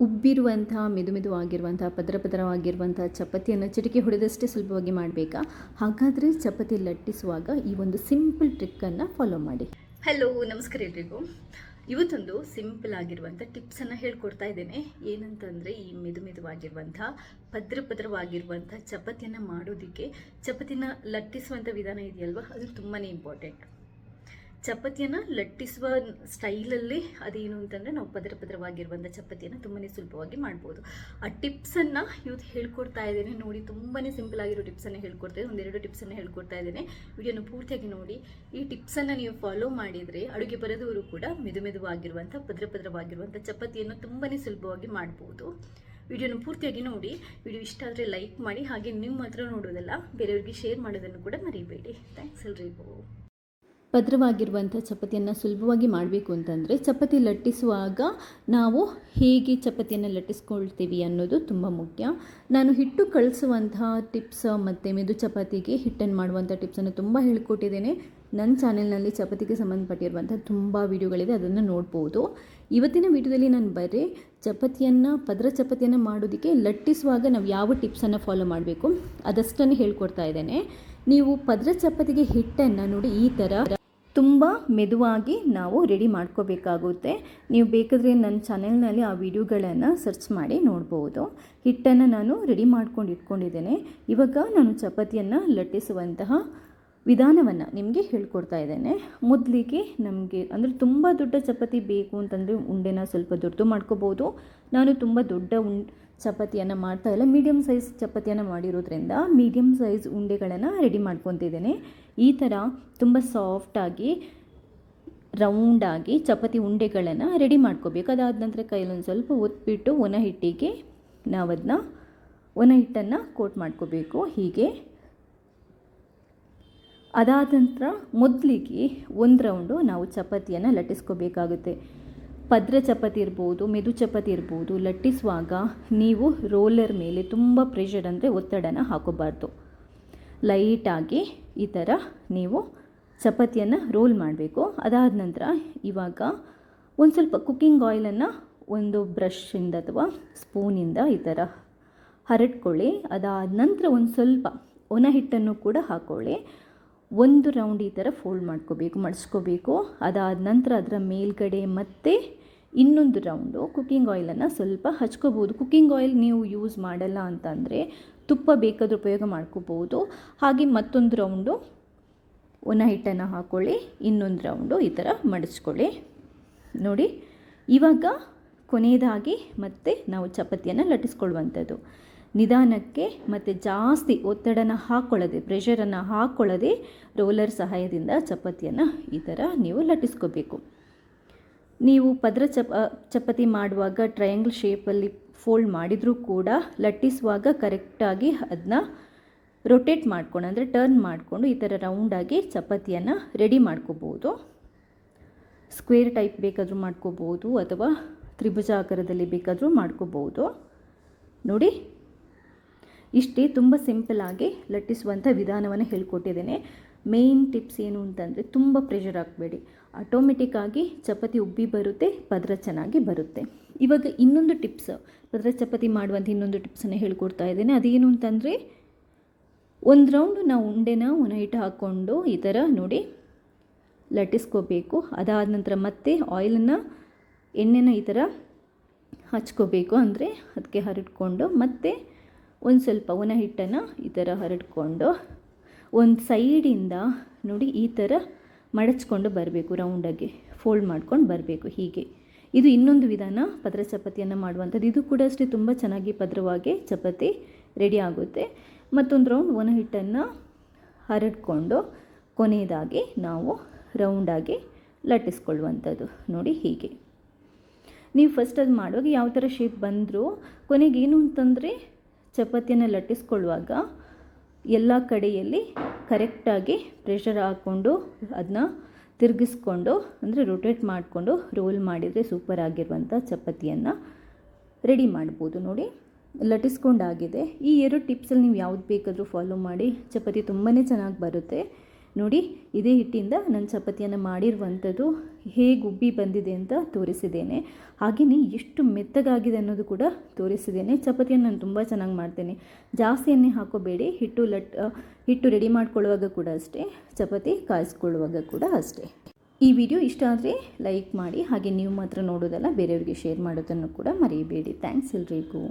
ಉಬ್ಬಿರುವಂತಹ ಮೆದುಮೆದುವಾಗಿರುವಂತಹ ಪದರವಾಗಿರುವಂತಹ ಚಪಾತಿಯನ್ನು ಚಿಟಿಕೆ ಹೊಡೆದಷ್ಟೇ ಸುಲಭವಾಗಿ ಮಾಡಬೇಕಾ? ಹಾಗಾದರೆ ಚಪಾತಿ ಲಟ್ಟಿಸುವಾಗ ಈ ಒಂದು ಸಿಂಪಲ್ ಟ್ರಿಕ್ಕನ್ನು ಫಾಲೋ ಮಾಡಿ. ಹಲೋ, ನಮಸ್ಕಾರ ಎಲ್ರಿಗೂ. ಇವತ್ತೊಂದು ಸಿಂಪಲ್ ಆಗಿರುವಂಥ ಟಿಪ್ಸನ್ನು ಹೇಳ್ಕೊಡ್ತಾ ಇದ್ದೇನೆ. ಏನಂತಂದರೆ, ಈ ಮೆದುವಾಗಿರುವಂಥ ಪದರವಾಗಿರುವಂಥ ಚಪಾತಿಯನ್ನು ಮಾಡೋದಕ್ಕೆ ಚಪಾತಿನ ಲಟ್ಟಿಸುವಂಥ ವಿಧಾನ ಇದೆಯಲ್ವ, ಅದು ತುಂಬಾ ಇಂಪಾರ್ಟೆಂಟ್. ಚಪಾತಿಯನ್ನು ಲಟ್ಟಿಸುವ ಸ್ಟೈಲಲ್ಲಿ ಅದೇನು ಅಂತಂದರೆ, ನಾವು ಪದರವಾಗಿರುವಂಥ ಚಪಾತಿಯನ್ನು ತುಂಬಾ ಸುಲಭವಾಗಿ ಮಾಡ್ಬೋದು. ಆ ಟಿಪ್ಸನ್ನು ಇವತ್ತು ಹೇಳ್ಕೊಡ್ತಾ ಇದ್ದೇನೆ. ನೋಡಿ, ತುಂಬಾ ಸಿಂಪಲ್ ಆಗಿರೋ ಟಿಪ್ಸನ್ನು ಹೇಳ್ಕೊಡ್ತಾ ಇದ್ದೇನೆ. ಒಂದೆರಡು ಟಿಪ್ಸನ್ನು ಹೇಳ್ಕೊಡ್ತಾ ಇದ್ದೇನೆ. ವಿಡಿಯೋನ ಪೂರ್ತಿಯಾಗಿ ನೋಡಿ. ಈ ಟಿಪ್ಸನ್ನು ನೀವು ಫಾಲೋ ಮಾಡಿದರೆ ಅಡುಗೆ ಬರೋದವರು ಕೂಡ ಮೆದುವಾಗಿರುವಂಥ ಪದರವಾಗಿರುವಂಥ ಚಪಾತಿಯನ್ನು ತುಂಬಾ ಸುಲಭವಾಗಿ ಮಾಡ್ಬೋದು. ವಿಡಿಯೋನ ಪೂರ್ತಿಯಾಗಿ ನೋಡಿ. ವಿಡಿಯೋ ಇಷ್ಟ ಆದರೆ ಲೈಕ್ ಮಾಡಿ, ಹಾಗೆ ನಿಮ್ಮ ಹತ್ರ ನೋಡೋದಲ್ಲ ಬೇರೆಯವ್ರಿಗೆ ಶೇರ್ ಮಾಡೋದನ್ನು ಕೂಡ ಮರಿಬೇಡಿ. ಥ್ಯಾಂಕ್ಸ್ ಎಲ್ರಿಗೂ. ಪದರವಾಗಿರುವಂಥ ಚಪಾತಿಯನ್ನು ಸುಲಭವಾಗಿ ಮಾಡಬೇಕು ಅಂತಂದರೆ, ಚಪಾತಿ ಲಟ್ಟಿಸುವಾಗ ನಾವು ಹೇಗೆ ಚಪಾತಿಯನ್ನು ಲಟ್ಟಿಸ್ಕೊಳ್ತೀವಿ ಅನ್ನೋದು ತುಂಬ ಮುಖ್ಯ. ನಾನು ಹಿಟ್ಟು ಕಳಿಸುವಂತಹ ಟಿಪ್ಸ್ ಮತ್ತು ಮೆದು ಚಪಾತಿಗೆ ಹಿಟ್ಟನ್ನು ಮಾಡುವಂಥ ಟಿಪ್ಸನ್ನು ತುಂಬ ಹೇಳ್ಕೊಟ್ಟಿದ್ದೇನೆ. ನನ್ನ ಚಾನೆಲ್ನಲ್ಲಿ ಚಪಾತಿಗೆ ಸಂಬಂಧಪಟ್ಟಿರುವಂಥ ತುಂಬ ವಿಡಿಯೋಗಳಿದೆ, ಅದನ್ನು ನೋಡ್ಬೋದು. ಇವತ್ತಿನ ವಿಡಿಯೋದಲ್ಲಿ ನಾನು ಬರೀ ಪದರ ಚಪಾತಿಯನ್ನು ಮಾಡೋದಕ್ಕೆ ಲಟ್ಟಿಸುವಾಗ ನಾವು ಯಾವ ಟಿಪ್ಸನ್ನು ಫಾಲೋ ಮಾಡಬೇಕು ಅದಷ್ಟನ್ನು ಹೇಳ್ಕೊಡ್ತಾ ಇದ್ದೇನೆ. ನೀವು ಪದರ ಚಪಾತಿಗೆ ಹಿಟ್ಟನ್ನು ನೋಡಿ ಈ ಥರ ತುಂಬ ಮೆದುವಾಗಿ ನಾವು ರೆಡಿ ಮಾಡ್ಕೋಬೇಕಾಗುತ್ತೆ. ನೀವು ಬೇಕಾದರೆ ನನ್ನ ಚಾನೆಲ್ನಲ್ಲಿ ಆ ವಿಡಿಯೋಗಳನ್ನು ಸರ್ಚ್ ಮಾಡಿ ನೋಡ್ಬೋದು. ಹಿಟ್ಟನ್ನು ನಾನು ರೆಡಿ ಮಾಡ್ಕೊಂಡು ಇಟ್ಕೊಂಡಿದ್ದೇನೆ. ಇವಾಗ ನಾನು ಚಪಾತಿಯನ್ನು ಲಟ್ಟಿಸುವಂತಹ ವಿಧಾನವನ್ನು ನಿಮಗೆ ಹೇಳ್ಕೊಡ್ತಾ ಇದ್ದೇನೆ. ಮೊದಲಿಗೆ ನಮಗೆ ಅಂದರೆ ತುಂಬ ದೊಡ್ಡ ಚಪಾತಿ ಬೇಕು ಅಂತಂದರೆ ಉಂಡೆನ ಸ್ವಲ್ಪ ದೊಡ್ಡದು ಮಾಡ್ಕೋಬೋದು. ನಾನು ತುಂಬ ದೊಡ್ಡ ಚಪಾತಿಯನ್ನು ಮಾಡ್ತಾ ಇಲ್ಲ, ಮೀಡಿಯಮ್ ಸೈಜ್ ಚಪಾತಿಯನ್ನು ಮಾಡಿರೋದ್ರಿಂದ ಮೀಡಿಯಮ್ ಸೈಜ್ ಉಂಡೆಗಳನ್ನು ರೆಡಿ ಮಾಡ್ಕೊತಿದ್ದೇನೆ. ಈ ಥರ ತುಂಬ ಸಾಫ್ಟಾಗಿ ರೌಂಡಾಗಿ ಚಪಾತಿ ಉಂಡೆಗಳನ್ನು ರೆಡಿ ಮಾಡ್ಕೋಬೇಕು. ಅದಾದ ನಂತರ ಕೈಲೊಂದು ಸ್ವಲ್ಪ ಒತ್ಬಿಟ್ಟು ಒಣ ಹಿಟ್ಟಿಗೆ ನಾವು ಅದನ್ನ ಒಣ ಹಿಟ್ಟನ್ನು ಕೋಟ್ ಮಾಡ್ಕೋಬೇಕು. ಹೀಗೆ ಅದಾದ ನಂತರ ಮೊದಲಿಗೆ ಒಂದು ರೌಂಡು ನಾವು ಚಪಾತಿಯನ್ನು ಲಟ್ಟಿಸ್ಕೋಬೇಕಾಗುತ್ತೆ. ಪದರ ಚಪಾತಿ ಇರ್ಬೋದು, ಮೆದು ಚಪಾತಿ ಇರ್ಬೋದು, ಲಟ್ಟಿಸುವಾಗ ನೀವು ರೋಲರ್ ಮೇಲೆ ತುಂಬ ಪ್ರೆಷರ್ ಅಂದರೆ ಒತ್ತಡನ ಹಾಕೋಬಾರ್ದು. ಲೈಟಾಗಿ ಈ ಥರ ನೀವು ಚಪಾತಿಯನ್ನು ರೋಲ್ ಮಾಡಬೇಕು. ಅದಾದ ನಂತರ ಇವಾಗ ಒಂದು ಸ್ವಲ್ಪ ಕುಕ್ಕಿಂಗ್ ಆಯಿಲನ್ನು ಒಂದು ಬ್ರಷಿಂದ ಅಥವಾ ಸ್ಪೂನಿಂದ ಈ ಥರ ಹರಡ್ಕೊಳ್ಳಿ. ಅದಾದ ನಂತರ ಒಂದು ಸ್ವಲ್ಪ ಒಣ ಹಿಟ್ಟನ್ನು ಕೂಡ ಹಾಕ್ಕೊಳ್ಳಿ. ಒಂದು ರೌಂಡ್ ಈ ಥರ ಫೋಲ್ಡ್ ಮಡಿಸ್ಕೋಬೇಕು. ಅದಾದ ನಂತರ ಅದರ ಮೇಲ್ಗಡೆ ಮತ್ತೆ ಇನ್ನೊಂದು ರೌಂಡು ಕುಕ್ಕಿಂಗ್ ಆಯಿಲನ್ನು ಸ್ವಲ್ಪ ಹಚ್ಕೋಬೋದು. ಕುಕ್ಕಿಂಗ್ ಆಯಿಲ್ ನೀವು ಯೂಸ್ ಮಾಡಲ್ಲ ಅಂತಂದರೆ ತುಪ್ಪ ಬೇಕಾದರೂ ಉಪಯೋಗ ಮಾಡ್ಕೋಬೋದು. ಹಾಗೆ ಮತ್ತೊಂದು ರೌಂಡು ಒಣ ಹಿಟ್ಟನ್ನು ಹಾಕ್ಕೊಳ್ಳಿ, ಇನ್ನೊಂದು ರೌಂಡು ಈ ಥರ ಮಡಿಸ್ಕೊಳ್ಳಿ. ನೋಡಿ, ಇವಾಗ ಕೊನೆಯದಾಗಿ ಮತ್ತೆ ನಾವು ಚಪಾತಿಯನ್ನು ಲಟ್ಟಿಸ್ಕೊಳ್ಳುವಂಥದ್ದು. ನಿಧಾನಕ್ಕೆ ಮತ್ತು ಜಾಸ್ತಿ ಒತ್ತಡನ ಹಾಕ್ಕೊಳ್ಳದೆ, ಪ್ರೆಷರನ್ನು ಹಾಕ್ಕೊಳ್ಳದೆ ರೋಲರ್ ಸಹಾಯದಿಂದ ಚಪಾತಿಯನ್ನು ಈ ಥರ ನೀವು ಲಟ್ಟಿಸ್ಕೋಬೇಕು. ನೀವು ಪದರ ಚಪಾತಿ ಮಾಡುವಾಗ ಟ್ರಯಾಂಗಲ್ ಶೇಪಲ್ಲಿ ಫೋಲ್ಡ್ ಮಾಡಿದರೂ ಕೂಡ ಲಟ್ಟಿಸುವಾಗ ಕರೆಕ್ಟಾಗಿ ಅದನ್ನ ರೊಟೇಟ್ ಮಾಡ್ಕೊಂಡು ಅಂದರೆ ಟರ್ನ್ ಮಾಡಿಕೊಂಡು ಈ ಥರ ರೌಂಡಾಗಿ ಚಪಾತಿಯನ್ನು ರೆಡಿ ಮಾಡ್ಕೋಬೋದು. ಸ್ಕ್ವೇರ್ ಟೈಪ್ ಬೇಕಾದರೂ ಮಾಡ್ಕೋಬೋದು ಅಥವಾ ತ್ರಿಭುಜ ಆಕಾರದಲ್ಲಿ ಬೇಕಾದರೂ ಮಾಡ್ಕೋಬೋದು. ನೋಡಿ, ಇಷ್ಟೇ, ತುಂಬ ಸಿಂಪಲ್ಲಾಗಿ ಲಟ್ಟಿಸುವಂಥ ವಿಧಾನವನ್ನು ಹೇಳ್ಕೊಟ್ಟಿದ್ದೇನೆ. ಮೇನ್ ಟಿಪ್ಸ್ ಏನು ಅಂತಂದರೆ, ತುಂಬ ಪ್ರೆಷರ್ ಹಾಕಬೇಡಿ, ಆಟೋಮೆಟಿಕ್ಕಾಗಿ ಚಪಾತಿ ಉಬ್ಬಿ ಬರುತ್ತೆ, ಪದರ ಚೆನ್ನಾಗಿ ಬರುತ್ತೆ. ಇವಾಗ ಇನ್ನೊಂದು ಟಿಪ್ಸ್, ಪದರ ಚಪಾತಿ ಮಾಡುವಂಥ ಇನ್ನೊಂದು ಟಿಪ್ಸನ್ನು ಹೇಳ್ಕೊಡ್ತಾ ಇದ್ದೇನೆ. ಅದೇನು ಅಂತಂದರೆ, ಒಂದು ರೌಂಡ್ ನಾವು ಉಂಡೆನ ಒಣ ಹಿಟ್ಟು ಹಾಕ್ಕೊಂಡು ಈ ಥರ ನೋಡಿ ಲಟ್ಟಿಸ್ಕೋಬೇಕು. ಅದಾದ ನಂತರ ಮತ್ತೆ ಎಣ್ಣೆನ ಈ ಥರ ಹಚ್ಕೋಬೇಕು, ಅಂದರೆ ಅದಕ್ಕೆ ಹರಡ್ಕೊಂಡು ಮತ್ತೆ ಒಂದು ಸ್ವಲ್ಪ ಒಣ ಹಿಟ್ಟನ್ನು ಈ ಥರ ಹರಡ್ಕೊಂಡು ಒಂದು ಸೈಡಿಂದ ನೋಡಿ ಈ ಥರ ಮಡಚ್ಕೊಂಡು ಬರಬೇಕು, ರೌಂಡಾಗಿ ಫೋಲ್ಡ್ ಮಾಡ್ಕೊಂಡು ಬರಬೇಕು. ಹೀಗೆ ಇದು ಇನ್ನೊಂದು ವಿಧಾನ ಪದರ ಚಪಾತಿಯನ್ನು ಮಾಡುವಂಥದ್ದು. ಇದು ಕೂಡ ಅಷ್ಟೇ ತುಂಬ ಚೆನ್ನಾಗಿ ಪದರವಾಗಿ ಚಪಾತಿ ರೆಡಿ ಆಗುತ್ತೆ. ಮತ್ತೊಂದು ರೌಂಡ್ ಒಣ ಹಿಟ್ಟನ್ನು ಹರಡ್ಕೊಂಡು ಕೊನೆಯದಾಗಿ ನಾವು ರೌಂಡಾಗಿ ಲಟ್ಟಿಸ್ಕೊಳ್ಳುವಂಥದ್ದು. ನೋಡಿ, ಹೀಗೆ ನೀವು ಫಸ್ಟ್ ಅದು ಮಾಡುವಾಗ ಯಾವ ಥರ ಶೇಪ್ ಬಂದರೂ ಕೊನೆಗೇನು ಅಂತಂದರೆ, ಚಪಾತಿಯನ್ನು ಲಟ್ಟಿಸ್ಕೊಳ್ಳುವಾಗ ಎಲ್ಲ ಕಡೆಯಲ್ಲಿ ಕರೆಕ್ಟಾಗಿ ಪ್ರೆಷರ್ ಹಾಕ್ಕೊಂಡು ಅದನ್ನ ತಿರುಗಿಸ್ಕೊಂಡು ಅಂದರೆ ರೊಟೇಟ್ ಮಾಡಿಕೊಂಡು ರೋಲ್ ಮಾಡಿದರೆ ಸೂಪರ್ ಆಗಿರುವಂಥ ಚಪಾತಿಯನ್ನು ರೆಡಿ ಮಾಡ್ಬೋದು. ನೋಡಿ, ಲಟ್ಟಿಸ್ಕೊಂಡಾಗಿದೆ. ಈ ಎರಡು ಟಿಪ್ಸಲ್ಲಿ ನೀವು ಯಾವ್ದು ಬೇಕಾದರೂ ಫಾಲೋ ಮಾಡಿ, ಚಪಾತಿ ತುಂಬಾ ಚೆನ್ನಾಗಿ ಬರುತ್ತೆ. ನೋಡಿ ಇದೇ ಹಿಟ್ಟಿಂದ ನಾನು ಚಪಾತಿಯನ್ನು ಮಾಡಿರುವಂಥದ್ದು ಹೇಗೆ ಉಬ್ಬಿ ಬಂದಿದೆ ಅಂತ ತೋರಿಸಿದ್ದೇನೆ. ಹಾಗೆಯೇ ಎಷ್ಟು ಮೆತ್ತಗಾಗಿದೆ ಅನ್ನೋದು ಕೂಡ ತೋರಿಸಿದ್ದೇನೆ. ಚಪಾತಿಯನ್ನು ನಾನು ತುಂಬ ಚೆನ್ನಾಗಿ ಮಾಡ್ತೇನೆ. ಜಾಸ್ತಿ ಎಣ್ಣೆ ಹಾಕೋಬೇಡಿ. ಹಿಟ್ಟು ರೆಡಿ ಮಾಡ್ಕೊಳ್ಳುವಾಗ ಕೂಡ ಅಷ್ಟೇ, ಚಪಾತಿ ಕಾಯಿಸ್ಕೊಳ್ಳುವಾಗ ಕೂಡ ಅಷ್ಟೇ. ಈ ವಿಡಿಯೋ ಇಷ್ಟ ಆದರೆ ಲೈಕ್ ಮಾಡಿ, ಹಾಗೆ ನೀವು ಮಾತ್ರ ನೋಡೋದಲ್ಲ ಬೇರೆಯವರಿಗೆ ಶೇರ್ ಮಾಡೋದನ್ನು ಕೂಡ ಮರೆಯಬೇಡಿ. ಥ್ಯಾಂಕ್ಸ್ ಎಲ್ರಿಗೂ.